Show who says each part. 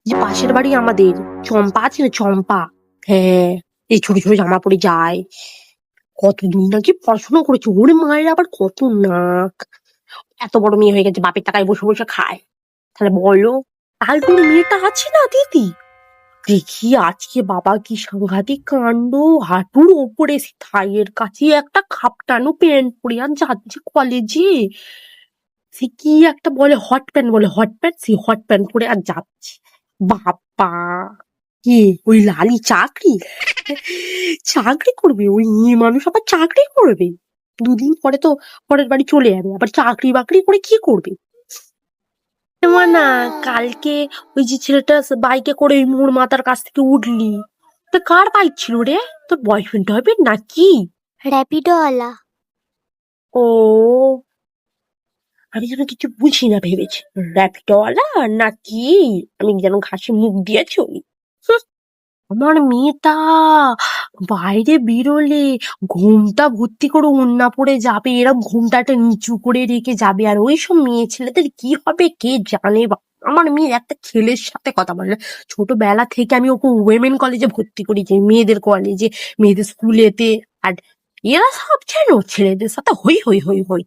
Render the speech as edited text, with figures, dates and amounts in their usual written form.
Speaker 1: যে পাশের বাড়ি আমাদের চম্পা আছে না, চম্পা। হ্যাঁ, এই ছোট ছোট জামা পরে যায়। কতদিন নাকি পড়াশোনা করেছে, ওরে মায়ের আবার কত নাক। এত বড় মেয়ে হয়ে গেছে, বাপের টাকায় বসে বসে খায়। তাহলে বলো, তারপর মেয়েটা আছে না দিদি, দেখি আজকে বাবা কি সাংঘাতিক কাণ্ড। হাঁটুর ওপরে সে থাইয়ের কাছে একটা খাপটানো প্যান্ট পরে আর যাচ্ছে কলেজে। সে কি একটা বলে, হট প্যান্ট বলে, হট প্যান্ট, সে হট প্যান্ট পরে আর যাচ্ছে। বাবা, কি ওই লালি চাকরি চাকরি করবে? ওই মেয়ে মানুষ আবার চাকরি করবে? দুদিন পরে তো পরের বাড়ি চলে যাবে, আবার চাকরি বাকরি করে কি করবে? না, কালকে ওই যে ছেলেটা বাইকে করে ওই মোর মাথার কাছ থেকে উঠলি, তা কার বাইক ছিল রে? তোর বয়ফ্রেন্ড হবে নাকি?
Speaker 2: র্যাপিডোওয়ালা।
Speaker 1: ও, আমি যেন কিছু বুঝি না ভেবেছি, র্যাপিডওয়ালা নাকি? আমি যেন ঘাসে মুখ দিয়ে চলি। হুঁ, আমার মেয়েটা বাইরে বেরোলে ঘুমটা ভর্তি করে ওড়না পরে যাবে, এরকম ঘুমটাটা নিচু করে রেখে যাবে, আর ওইসব মেয়ে ছেলেদের কি হবে কে জানে। আমার মেয়ে একটা ছেলের সাথে কথা বলে। ছোটবেলা থেকে আমি ওকে উইমেন কলেজে ভর্তি করেছি, মেয়েদের কলেজে, মেয়েদের স্কুলেতে। আর এরা সব যেন ছেলেদের সাথে হই হই হই হই।